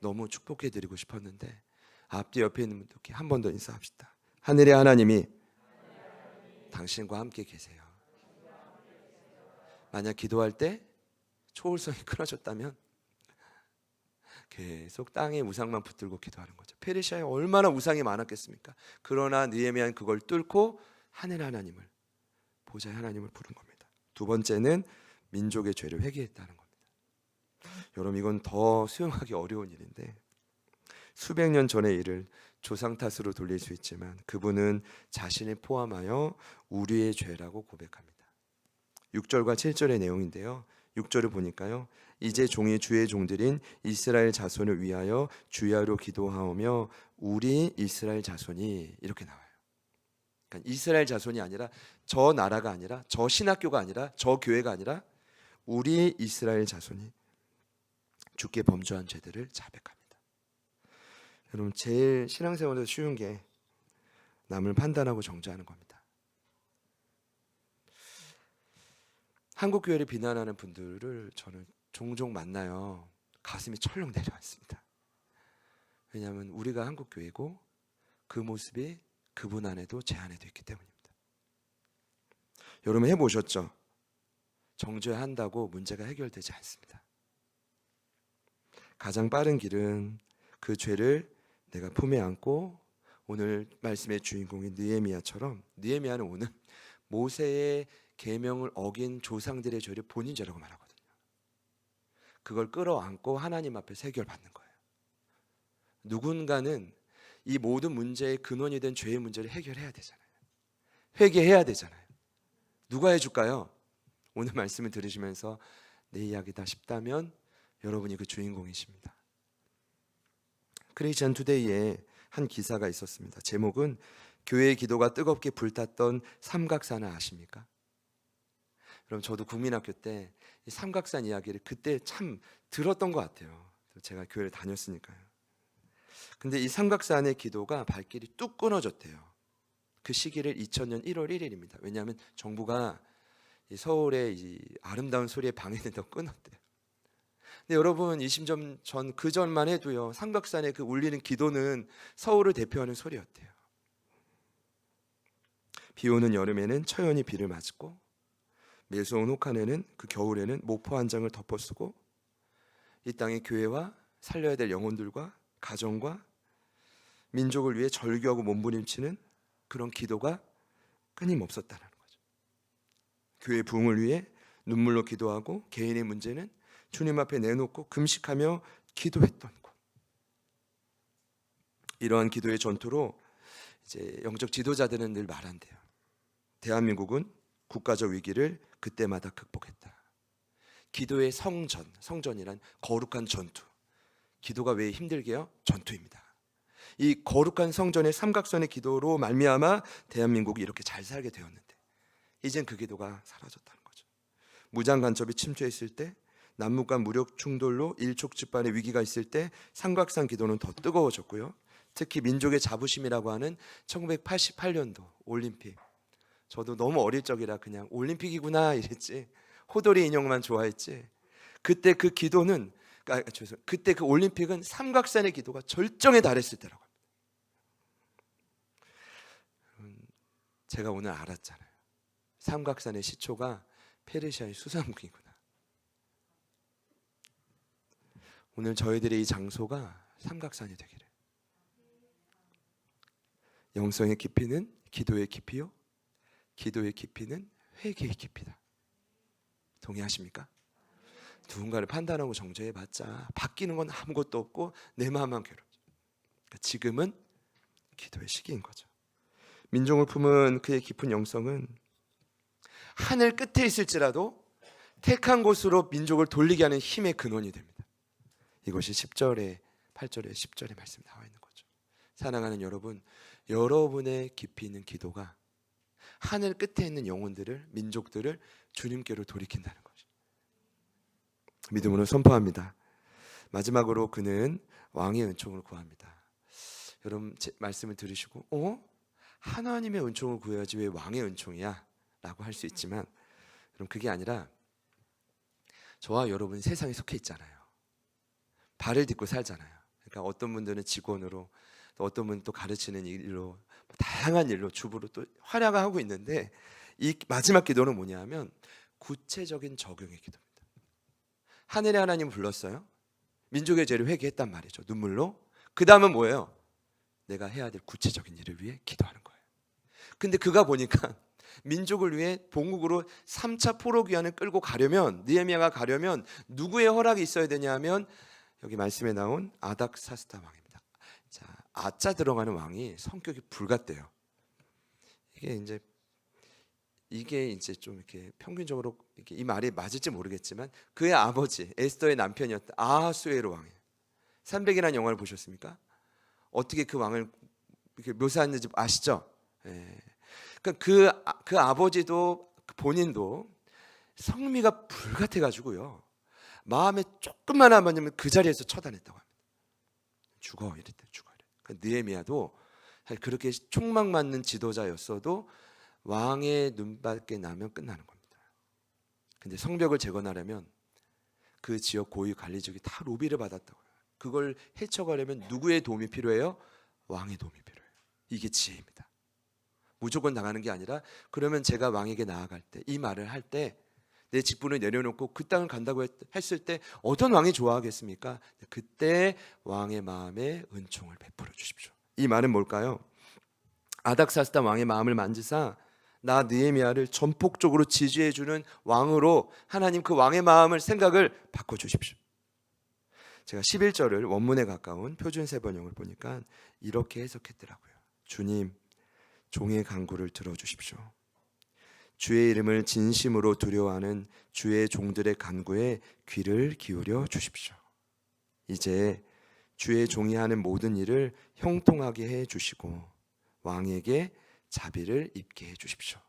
너무 축복해 드리고 싶었는데 앞뒤 옆에 있는 분들께 한 번 더 인사합시다. 하늘의 하나님이 당신과 함께 계세요. 만약 기도할 때 초월성이 끊어졌다면 계속 땅에 우상만 붙들고 기도하는 거죠. 페르시아에 얼마나 우상이 많았겠습니까? 그러나 느헤미야는 그걸 뚫고 하늘 하나님을, 보좌의 하나님을 부른 겁니다. 두 번째는 민족의 죄를 회개했다는 겁니다. 여러분, 이건 더 수용하기 어려운 일인데, 수백 년 전의 일을 조상 탓으로 돌릴 수 있지만 그분은 자신을 포함하여 우리의 죄라고 고백합니다. 6절과 7절의 내용인데요, 6절을 보니까요, 이제 종이 주의 종들인 이스라엘 자손을 위하여 주야로 기도하오며 우리 이스라엘 자손이, 이렇게 나와요. 그러니까 이스라엘 자손이 아니라, 저 나라가 아니라, 저 신학교가 아니라, 저 교회가 아니라 우리 이스라엘 자손이 주께 범죄한 죄들을 자백합니다. 여러분, 제일 신앙생활에서 쉬운 게 남을 판단하고 정죄하는 겁니다. 한국 교회를 비난하는 분들을 저는 종종 만나요. 가슴이 철렁 내려앉습니다. 왜냐하면 우리가 한국 교회고 그 모습이 그분 안에도 제 안에도 있기 때문입니다. 여러분, 해보셨죠? 정죄한다고 문제가 해결되지 않습니다. 가장 빠른 길은 그 죄를 내가 품에 안고, 오늘 말씀의 주인공인 느헤미야처럼, 느헤미야는 오늘 모세의 계명을 어긴 조상들의 죄를 본인 죄라고 말하거든요. 그걸 끌어안고 하나님 앞에서 해결받는 거예요. 누군가는 이 모든 문제의 근원이 된 죄의 문제를 해결해야 되잖아요. 회개해야 되잖아요. 누가 해줄까요? 오늘 말씀을 들으시면서 내 이야기다 싶다면 여러분이 그 주인공이십니다. 크리스천 투데이에 한 기사가 있었습니다. 제목은 교회의 기도가 뜨겁게 불탔던 삼각산을 아십니까? 그럼 저도 국민학교 때 이 삼각산 이야기를 그때 참 들었던 것 같아요. 제가 교회를 다녔으니까요. 근데 이 삼각산의 기도가 발길이 뚝 끊어졌대요. 그 시기를 2000년 1월 1일입니다. 왜냐하면 정부가 이 서울의 이 아름다운 소리에 방해된다고 끊었대요. 근데 여러분, 20년 전, 그 전만 해도요, 삼각산의 그 울리는 기도는 서울을 대표하는 소리였대요. 비 오는 여름에는 처연히 비를 맞고, 매서운 혹한에는, 그 겨울에는 모포 한 장을 덮어쓰고, 이 땅의 교회와 살려야 될 영혼들과 가정과 민족을 위해 절규하고 몸부림치는 그런 기도가 끊임없었다는 거죠. 교회 부흥을 위해 눈물로 기도하고 개인의 문제는 주님 앞에 내놓고 금식하며 기도했던 곳. 이러한 기도의 전투로 이제 영적 지도자들은 늘 말한대요. 대한민국은 국가적 위기를 그때마다 극복했다. 기도의 성전이란 거룩한 전투. 기도가 왜 힘들게요? 전투입니다. 이 거룩한 성전의 삼각선의 기도로 말미암아 대한민국이 이렇게 잘 살게 되었는데, 이젠 그 기도가 사라졌다는 거죠. 무장 간첩이 침투했을 때, 남북 간 무력 충돌로 일촉즉발의 위기가 있을 때 삼각산 기도는 더 뜨거워졌고요. 특히 민족의 자부심이라고 하는 1988년도 올림픽, 저도 너무 어릴 적이라 그냥 올림픽이구나 이랬지, 호돌이 인형만 좋아했지, 그때 그 기도는, 그때 그 올림픽은 삼각산의 기도가 절정에 달했을 때라고 합니다. 제가 오늘 알았잖아요. 삼각산의 시초가 페르시아의 수상궁이구나. 오늘 저희들의 이 장소가 삼각산이 되기를. 영성의 깊이는 기도의 깊이요, 기도의 깊이는 회개의 깊이다. 동의하십니까? 누군가를 판단하고 정죄해봤자 바뀌는 건 아무것도 없고 내 마음만 괴롭죠. 그러니까 지금은 기도의 시기인 거죠. 민족을 품은 그의 깊은 영성은 하늘 끝에 있을지라도 택한 곳으로 민족을 돌리게 하는 힘의 근원이 됩니다. 이것이 10절에 8절에 10절에 말씀 나와 있는 거죠. 사랑하는 여러분, 여러분의 깊이 있는 기도가 하늘 끝에 있는 영혼들을, 민족들을 주님께로 돌이킨다는 거죠. 믿음으로 선포합니다. 마지막으로 그는 왕의 은총을 구합니다. 여러분, 제 말씀을 들으시고 하나님의 은총을 구해야지 왜 왕의 은총이야? 라고 할 수 있지만, 그럼 그게 아니라 저와 여러분 세상에 속해 있잖아요. 발을 딛고 살잖아요. 그러니까 어떤 분들은 직원으로, 또 어떤 분은 또 가르치는 일로, 다양한 일로 주부로 또 활약을 하고 있는데, 이 마지막 기도는 뭐냐 하면 구체적인 적용의 기도입니다. 하늘의 하나님 불렀어요. 민족의 죄를 회개했단 말이죠. 눈물로. 그 다음은 뭐예요? 내가 해야 될 구체적인 일을 위해 기도하는 거예요. 근데 그가 보니까 민족을 위해 본국으로 3차 포로기한을 끌고 가려면, 느헤미야가 가려면 누구의 허락이 있어야 되냐면 여기 말씀에 나온 아닥사스다 왕입니다. 자, 아자 들어가는 왕이 성격이 불같대요. 이게 이제 좀 이렇게 평균적으로 이렇게 이 말이 맞을지 모르겠지만 그의 아버지 에스더의 남편이었던 아하수에로 왕이에요. 300이라는 영화를 보셨습니까? 어떻게 그 왕을 이렇게 묘사했는지 아시죠? 예. 그러니까 그 아버지도 본인도 성미가 불같아가지고요. 마음에 조금만 하면 그 자리에서 처단했다고 합니다. 죽어 이랬대, 죽어. 그러니까 느헤미야도 그렇게 촉망 맞는 지도자였어도 왕의 눈밖에 나면 끝나는 겁니다. 근데 성벽을 재건하려면 그 지역 고위 관리직이 다 로비를 받았다고요. 그걸 해쳐가려면 누구의 도움이 필요해요? 왕의 도움이 필요해요. 이게 지혜입니다. 무조건 나가는 게 아니라 그러면 제가 왕에게 나아갈 때 이 말을 할 때 내 직분을 내려놓고 그 땅을 간다고 했을 때 어떤 왕이 좋아하겠습니까? 그때 왕의 마음에 은총을 베풀어 주십시오. 이 말은 뭘까요? 아닥사스다 왕의 마음을 만지사 나 느헤미야를 전폭적으로 지지해 주는 왕으로 하나님 그 왕의 마음을 생각을 바꿔 주십시오. 제가 11절을 원문에 가까운 표준 세번역을 보니까 이렇게 해석했더라고요. 주님, 종의 간구를 들어주십시오. 주의 이름을 진심으로 두려워하는 주의 종들의 간구에 귀를 기울여 주십시오. 이제 주의 종이 하는 모든 일을 형통하게 해 주시고 왕에게 자비를 입게 해 주십시오.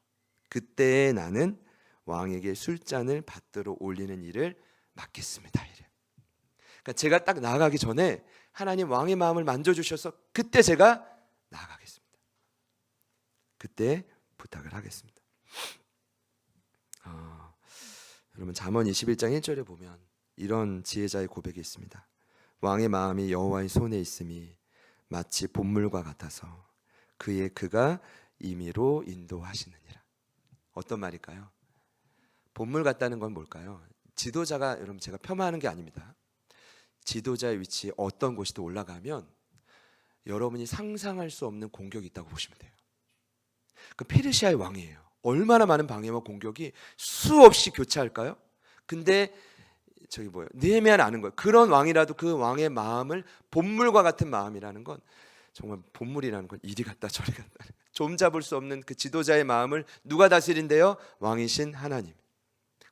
그때에 나는 왕에게 술잔을 받들어 올리는 일을 맡겠습니다. 그러니까 제가 딱 나아가기 전에 하나님 왕의 마음을 만져주셔서 그때 제가 나아가겠습니다. 그때 부탁을 하겠습니다. 여러분 잠언 21장 1절에 보면 이런 지혜자의 고백이 있습니다. 왕의 마음이 여호와의 손에 있음이 마치 봇물과 같아서 그가 임의로 인도하시느니라. 어떤 말일까요? 봇물 같다는 건 뭘까요? 지도자가, 여러분 제가 폄하하는 게 아닙니다. 지도자의 위치에 어떤 곳이든 올라가면 여러분이 상상할 수 없는 공격이 있다고 보시면 돼요. 그 페르시아의 왕이에요. 얼마나 많은 방해와 공격이 수없이 교차할까요? 근데 느헤미야는 아는 거예요. 그런 왕이라도 그 왕의 마음을 봇물과 같은 마음이라는 건 정말 봇물이라는 건 이리 갔다 저리 갔다 좀 잡을 수 없는 그 지도자의 마음을 누가 다스린대요? 왕이신 하나님.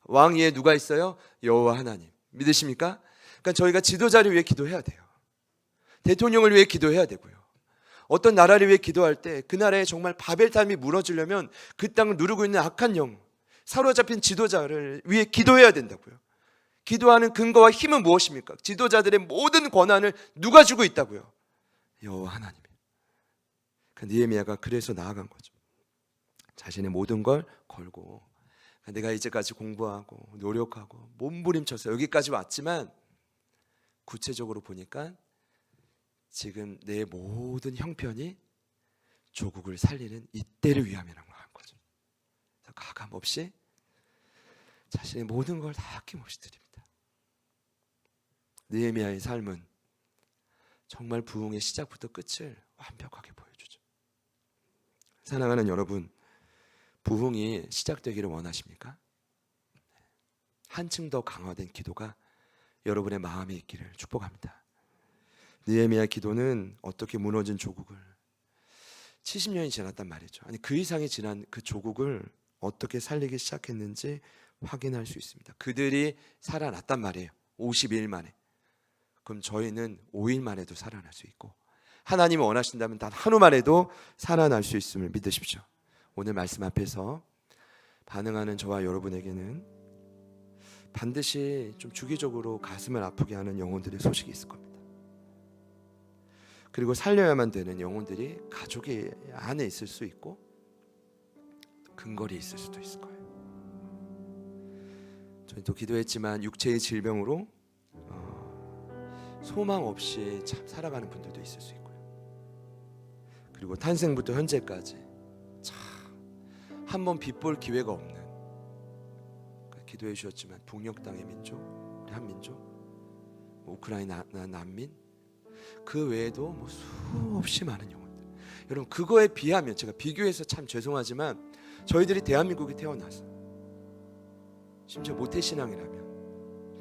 왕 위에 누가 있어요? 여호와 하나님. 믿으십니까? 그러니까 저희가 지도자를 위해 기도해야 돼요. 대통령을 위해 기도해야 되고요. 어떤 나라를 위해 기도할 때 그 나라에 정말 바벨탑이 무너지려면 그 땅을 누르고 있는 악한 영, 사로잡힌 지도자를 위해 기도해야 된다고요. 기도하는 근거와 힘은 무엇입니까? 지도자들의 모든 권한을 누가 주고 있다고요? 여호와 하나님. 느헤미야가 그래서 나아간 거죠. 자신의 모든 걸 걸고 내가 이제까지 공부하고 노력하고 몸부림쳐서 여기까지 왔지만 구체적으로 보니까 지금 내 모든 형편이 조국을 살리는 이때를 위함이라는 걸 한 거죠. 가감 없이 자신의 모든 걸 다 아낌없이 드립니다. 느헤미야의 삶은 정말 부흥의 시작부터 끝을 완벽하게 보여주죠. 사랑하는 여러분, 부흥이 시작되기를 원하십니까? 한층 더 강화된 기도가 여러분의 마음에 있기를 축복합니다. 느헤미야 기도는 어떻게 무너진 조국을 70년이 지났단 말이죠. 아니 그 이상이 지난 그 조국을 어떻게 살리기 시작했는지 확인할 수 있습니다. 그들이 살아났단 말이에요. 52일 만에. 그럼 저희는 5일 만에도 살아날 수 있고 하나님이 원하신다면 단 하루 만에도 살아날 수 있음을 믿으십시오. 오늘 말씀 앞에서 반응하는 저와 여러분에게는 반드시 좀 주기적으로 가슴을 아프게 하는 영혼들의 소식이 있을 겁니다. 그리고 살려야만 되는 영혼들이 가족의 안에 있을 수 있고 근거리에 있을 수도 있을 거예요. 저희도 기도했지만 육체의 질병으로 소망 없이 참 살아가는 분들도 있을 수 있고요. 그리고 탄생부터 현재까지 참 한 번 빗볼 기회가 없는 기도해 주셨지만 북녘 땅의 민족, 우리 한민족 우크라이나 난민, 그 외에도 뭐 수없이 많은 영혼들. 여러분, 그거에 비하면, 제가 비교해서 참 죄송하지만 저희들이 대한민국에 태어나서 심지어 모태신앙이라면,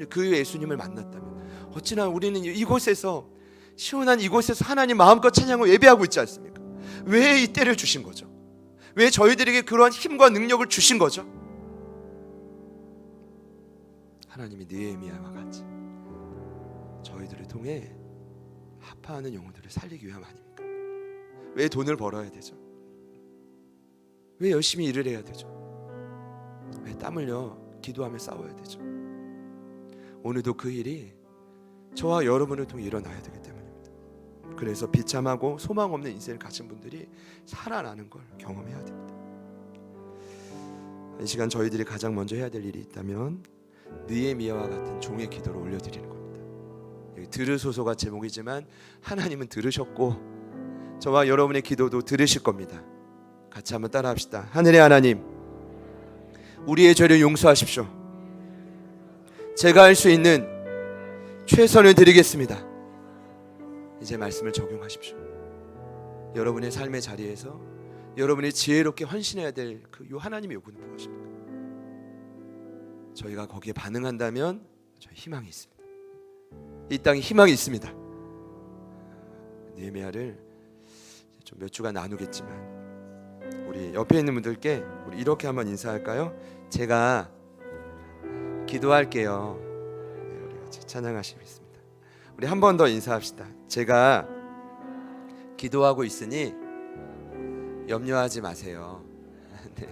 그 예수님을 만났다면 어찌나 우리는 이곳에서, 시원한 이곳에서 하나님 마음껏 찬양하고 예배하고 있지 않습니까? 왜 이 때를 주신 거죠? 왜 저희들에게 그러한 힘과 능력을 주신 거죠? 하나님이 느헤미야와 같이 저희들을 통해 하파하는 영혼들을 살리기 위함 아닙니까? 왜 돈을 벌어야 되죠? 왜 열심히 일을 해야 되죠? 왜 땀 흘려 기도하며 싸워야 되죠? 오늘도 그 일이 저와 여러분을 통해 일어나야 되기 때문입니다. 그래서 비참하고 소망 없는 인생을 가진 분들이 살아나는 걸 경험해야 됩니다. 이 시간 저희들이 가장 먼저 해야 될 일이 있다면 느헤미야와 같은 종의 기도를 올려드리는 겁니다. 들으소서가 제목이지만 하나님은 들으셨고 저와 여러분의 기도도 들으실 겁니다. 같이 한번 따라합시다. 하늘의 하나님, 우리의 죄를 용서하십시오. 제가 할 수 있는 최선을 드리겠습니다. 이제 말씀을 적용하십시오. 여러분의 삶의 자리에서 여러분이 지혜롭게 헌신해야 될 그 하나님의 요구는 무엇입니까? 저희가 거기에 반응한다면 저희 희망이 있습니다. 이 땅에 희망이 있습니다. 느헤미야를 좀 몇 주간 나누겠지만 우리 옆에 있는 분들께 우리 이렇게 한번 인사할까요? 제가 기도할게요. 네, 우리 같이 찬양하시겠습니다. 우리 한 번 더 인사합시다. 제가 기도하고 있으니 염려하지 마세요. 네.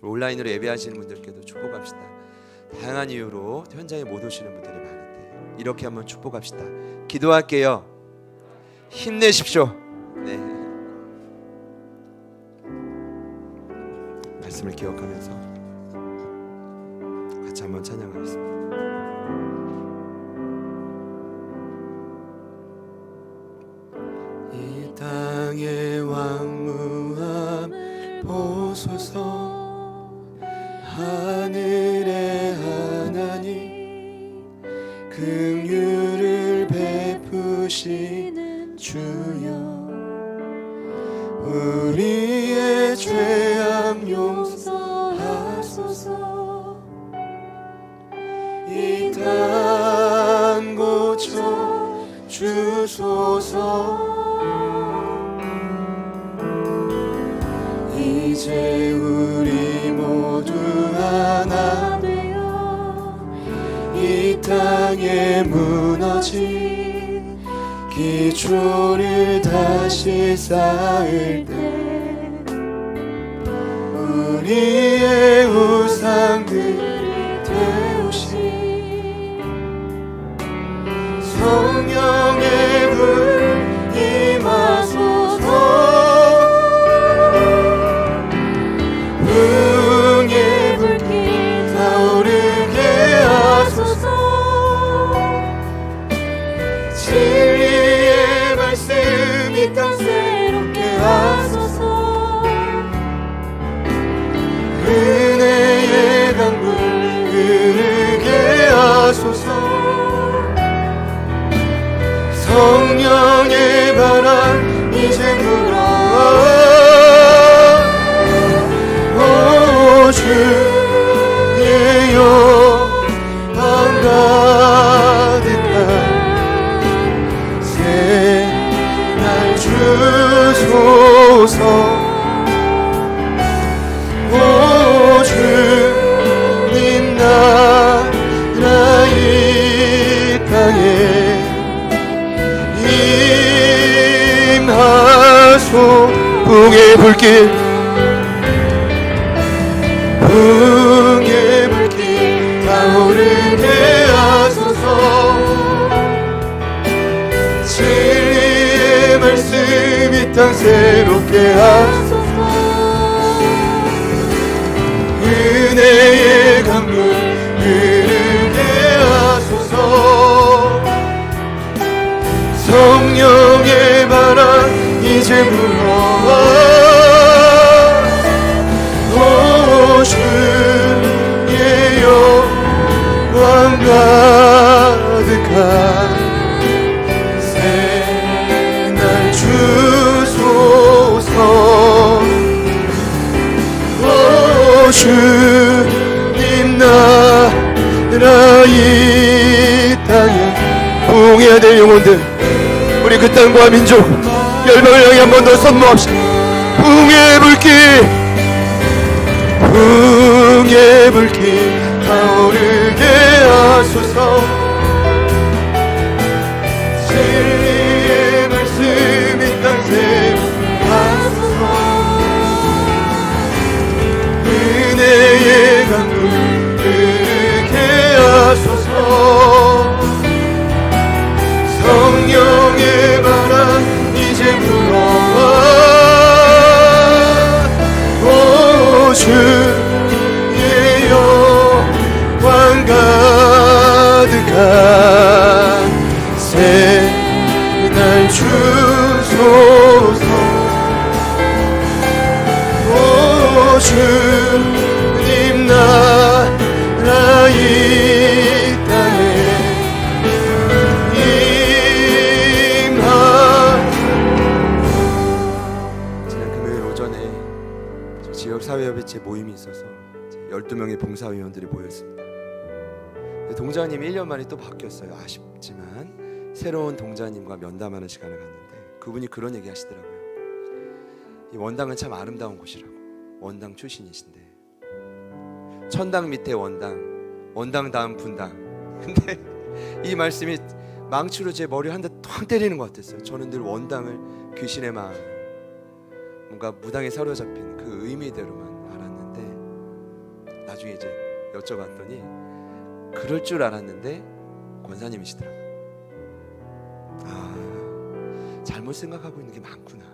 온라인으로 예배하시는 분들께도 축복합시다. 다양한 이유로 현장에 못 오시는 분들이 많은데 이렇게 한번 축복합시다. 기도할게요. 힘내십시오. 네. 말씀을 기억하면서 같이 한번 찬양하겠습니다. 이 땅의 왕무함을 보소서. 하늘의 하나님, 긍휼을 베푸시는 주여, 우리의 죄악 용서하소서. 이 땅 고쳐 주소서. 이제 우리 모두 하나 되어 이 땅에 무너진 기초를 다시 쌓을 때 우리의 우상들을 태우신 성령의 불 임하소서. 응의 불길 타오르게 하소서. 진리의 말씀 이 땅 새롭게 하소서. 은혜의 강물 흐르게 하소서. 성령의 바람 이제 불어. 주의 영광 가득한 새날 주소서. 오 주님 나라 이 땅에 임하소. 풍의 불길 풍의 불길 타오르게 하소서. 진리의 말씀 이 땅 새롭게 하소서. 은혜의 강물 흐르게 하소서. 성령의 바람 이제 불어. 주의 영광 주님 나라 이 땅에 부흥해야 될 영혼들, 우리 그 땅과 민족 열방을 향해 한 번 더 선포합시다. 부흥의 불길, 부흥의 불길 타오르게 하소서. 진리의 말씀 이 땅 세우게 하소서. 은혜의 강물 흐르게 하소서. 성령의 바람 이제 불어와. 오 주의 영광 가득한 새날 주소서. 오 주님 나라 이 땅에 임하. 지난 금요일 오전에 지역사회협의체 모임이 있어서 12명의 봉사위원들이 모였습니다. 동자님이 1년 만에 또 바뀌었어요. 아쉽지만 새로운 동자님과 면담하는 시간을 갖는데 그분이 그런 얘기 하시더라고요. 이 원당은 참 아름다운 곳이라고. 원당 출신이신데 천당 밑에 원당, 원당 다음 분당. 근데 이 말씀이 망치로 제 머리 한 대 통 때리는 것 같았어요. 저는 늘 원당을 귀신의 마음, 뭔가 무당에 사로잡힌 그 의미대로만 알았는데 나중에 이제 여쭤봤더니 그럴 줄 알았는데 권사님이시더라고요. 아, 잘못 생각하고 있는 게 많구나.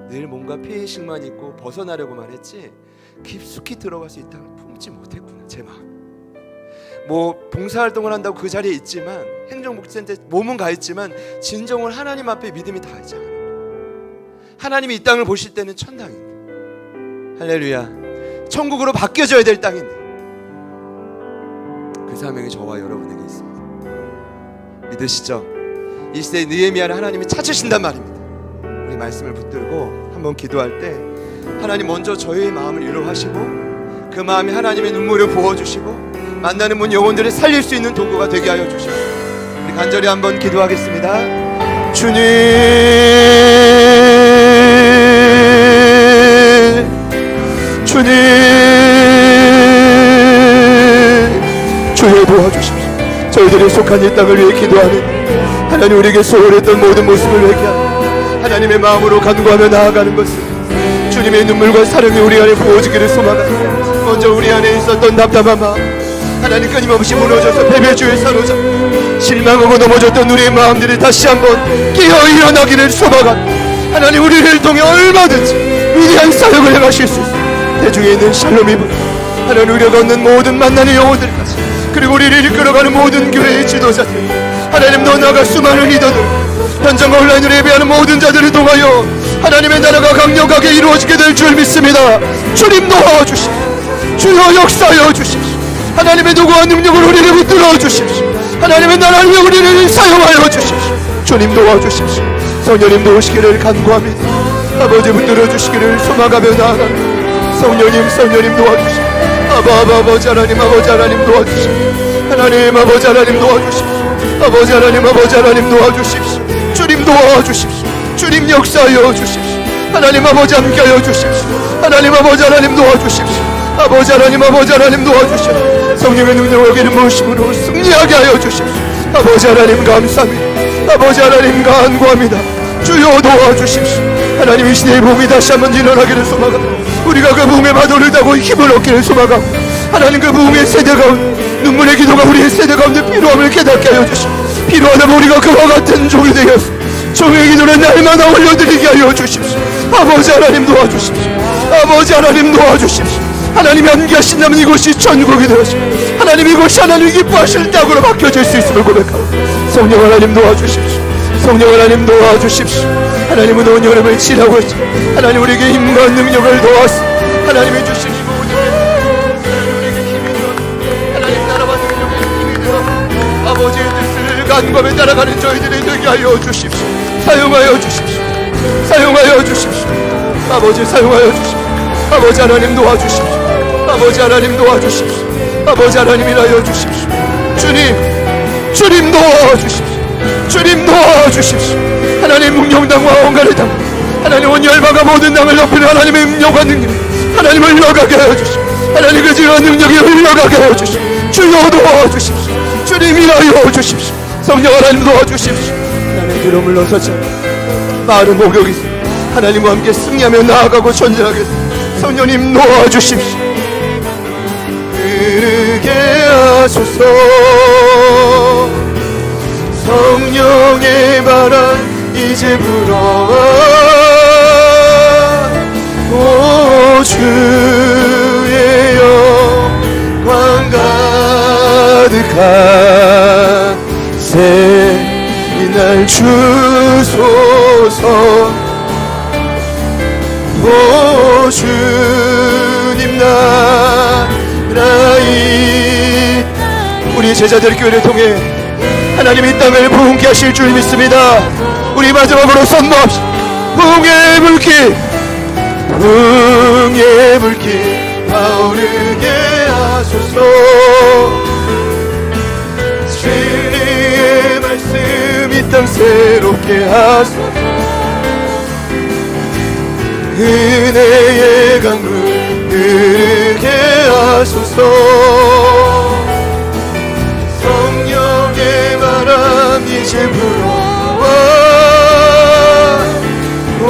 늘 뭔가 피해의식만 있고 벗어나려고만 했지 깊숙이 들어갈 수 있다는 품지 못했구나. 제 마음. 뭐 봉사활동을 한다고 그 자리에 있지만, 행정복지센터에 몸은 가 있지만 진정은 하나님 앞에 믿음이 다 있지 않아요. 하나님이 이 땅을 보실 때는 천당인데, 할렐루야, 천국으로 바뀌어져야 될 땅인데 그 사명이 저와 여러분에게 있습니다. 믿으시죠? 이 시대에 느헤미야를 하나님이 찾으신단 말입니다. 우리 말씀을 붙들고 한번 기도할 때 하나님 먼저 저희의 마음을 위로하시고 그 마음이 하나님의 눈물을 부어주시고 만나는 분 영혼들을 살릴 수 있는 도구가 되게 하여 주시옵소서. 우리 간절히 한번 기도하겠습니다. 주님, 주님, 주여 도와주십시오. 저희들이 속한 이 땅을 위해 기도하는 하나님, 우리에게 소홀했던 모든 모습을 회개하는 하나님의 마음으로 간구하며 나아가는 것을 주님의 눈물과 사랑이 우리 안에 부어지기를 소망합니다. 먼저 우리 안에 있었던 답답한 마음, 하나님 끊임없이 무너져서 패배주의에 사로잡고 실망하고 넘어졌던 우리의 마음들이 다시 한번 깨어 일어나기를 소망합니다. 하나님, 우리를 통해 얼마든지 위대한 사역을 행하실 수 있습니다. 대중에 있는 샬롬이분, 하나님, 우리가 걷는 모든 만나는 영혼들까지, 그리고 우리를 이끌어가는 모든 교회의 지도자들, 하나님, 더 나아가 수많은 리더들, 현장과 온라인으로 예배하는 모든 자들을 통하여 하나님의 나라가 강력하게 이루어지게 될 줄 믿습니다. 주님 도와주십시오. 주여 역사하여 주십시오. 하나님의 도구와 능력을 우리를 붙들어 주십시오. 하나님의 나라를 위해 우리를 사용하여 주십시오. 주님 도와주십시오. 성령님 도우시기를 간구합니다. 아버지 붙들어 주시기를 소망하며 나아갑니다. 성령님 도와주십시오. 아버지 하나님, 아버지 하나님 도와주십시오. 하나님 아버지 하나님 도와주십시오. 아버지 하나님 도와주십시오. 주님 도와주십시오. 주님 역사하여 주십시오. 하나님 아버지 함께하여 주십시오. 하나님 아버지 하나님 도와주십시오. 아버지 하나님 도와주십시오. 성령의 능력을 여기는 모심으로 승리하게 하여 주십시오. 아버지 하나님 감사합니다. 아버지 하나님 간구합니다. 주여 도와주십시오. 하나님, 이 시대의 붐이 다시 한번 일어나기를 소망합니다. 우리가 그 붐에 마도를 타고 힘을 얻기를 소망합니다. 하나님, 그 붐의 세대 가운데 눈물의 기도가 우리의 세대 가운데 필요함을 깨닫게 하여 주십시오. 필요하다면 우리가 그와 같은 종이 되어서 종의 기도를 날마다 올려드리게 하여 주십시오. 아버지 하나님 도와주십시오. 아버지 하나님 도와주십시오. 하나님이 함께하신다면 이곳이 천국이 되어서 하나님, 이곳이 하나님이 기뻐하실 땅으로 바뀌어질 수 있음을 고백하고, 성령 하나님 도와주십시오. 성령 하나님 도와주십시오. 하나님은 온 여름을 지나고 있죠. 하나님, 우리에게 힘과 능력을 도와서 하나님이 주신 이 모든 하나님, 우리에게 힘이 되어 하나님 나라와 능력의 힘이 되어 아버지의 뜻을 간구하며 따라가는 저희들이 되게 하여 주십시오. 사용하여 주십시오. 사용하여 주십시오. 아버지 사용하여 주십시오. 아버지 하나님 도와주십시오. 아버지 하나님 도와주십시오. 아버지 하나님 일하여 주십시오. 주님 도와주십시오. 주님 도와주십시오. 하나님 묵령당과 온갖의 당, 하나님 온 열방과 모든 당을 높이는 하나님의 음료가 능력, 하나님을 흘러가게 하여 주십시오. 하나님 그 지혜와 능력이 흘러가게 하여 주십시오. 주여 도와주십시오. 주님 일하여 주십시오. 성령 하나님 도와주십시오. 하나님 뒤로 물러서지 마른 목욕이 하나님과 함께 승리하며 나아가고 전진하겠습니다. 성령님 도와주십시오. 흐르게 하소서. 성령의 바람 이제 불어와 오 주의 영광 가득한 새날 주소서. 오 주님 나라이 우리 제자들 교회를 통해 하나님 이 땅을 부흥케 하실 줄 믿습니다. 우리 마지막으로 선포합시다. 부흥의 불길 타오르게 하소서. 진리의 말씀 이 땅 새롭게 하소서. 은혜의 강물 흐르게 하소서. 성령의 바람 이제 불어와 오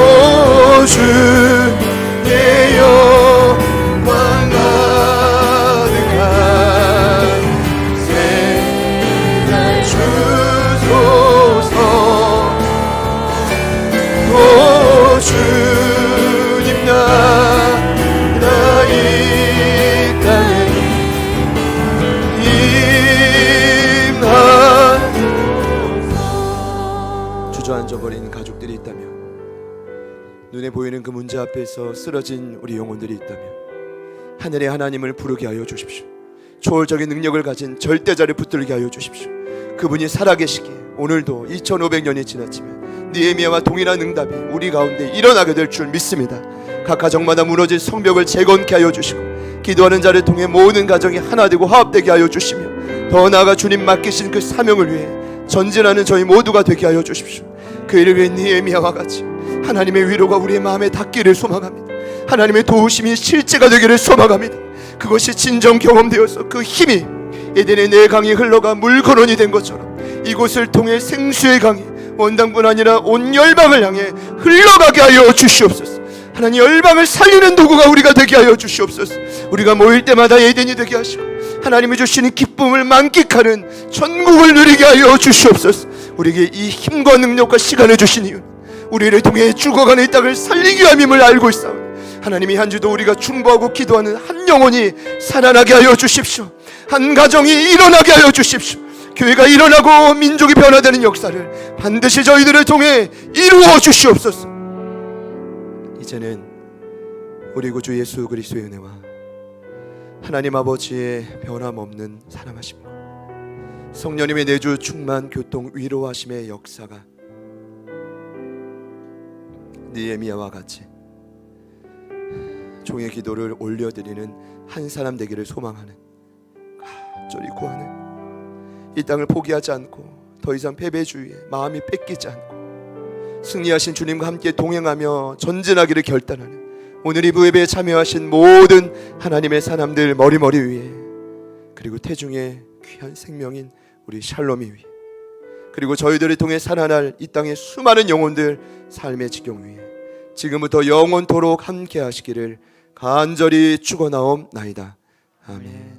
주의 영광 가득한 새날 주소서. 오 주님 나라 이 땅에 주저앉아버린 가족들이 있다며, 눈에 보이는 그 문제 앞에서 쓰러진 우리 영혼들이 있다며, 하늘의 하나님을 부르게 하여 주십시오. 초월적인 능력을 가진 절대자를 붙들게 하여 주십시오. 그분이 살아계시기에 오늘도 2500년이 지났지만 느헤미야와 동일한 응답이 우리 가운데 일어나게 될 줄 믿습니다. 각 가정마다 무너진 성벽을 재건케 하여 주시고 기도하는 자를 통해 모든 가정이 하나 되고 화합되게 하여 주시며, 더 나아가 주님 맡기신 그 사명을 위해 전진하는 저희 모두가 되게 하여 주십시오. 그 일을 위해 느헤미야와 같이 하나님의 위로가 우리의 마음에 닿기를 소망합니다. 하나님의 도우심이 실제가 되기를 소망합니다. 그것이 진정 경험되어서 그 힘이 에덴의 네 강이 흘러가 물건원이 된 것처럼 이곳을 통해 생수의 강이 원당뿐 아니라 온 열방을 향해 흘러가게 하여 주시옵소서. 하나님 열방을 살리는 도구가 우리가 되게 하여 주시옵소서. 우리가 모일 때마다 에덴이 되게 하시고 하나님이 주시는 기쁨을 만끽하는 천국을 누리게 하여 주시옵소서. 우리에게 이 힘과 능력과 시간을 주신 이유는 우리를 통해 죽어가는 이 땅을 살리기 위함임을 알고 있사오니, 하나님이 한 주도 우리가 충고하고 기도하는 한 영혼이 살아나게 하여 주십시오. 한 가정이 일어나게 하여 주십시오. 교회가 일어나고 민족이 변화되는 역사를 반드시 저희들을 통해 이루어 주시옵소서. 이제는 우리 구주 예수 그리스도의 은혜와 하나님 아버지의 변함없는 사랑하심과 성령님의 내주 충만 교통 위로하심의 역사가 느헤미야와 같이 종의 기도를 올려드리는 한 사람 되기를 소망하는, 간절히 구하는, 이 땅을 포기하지 않고 더 이상 패배주의에 마음이 뺏기지 않고 승리하신 주님과 함께 동행하며 전진하기를 결단하는 오늘 이 부예배에 참여하신 모든 하나님의 사람들 머리머리 위에, 그리고 태중의 귀한 생명인 우리 샬롬이 위에, 그리고 저희들을 통해 살아날 이 땅의 수많은 영혼들 삶의 지경 위에 지금부터 영원토록 함께 하시기를 간절히 축원하옵나이다. 아멘.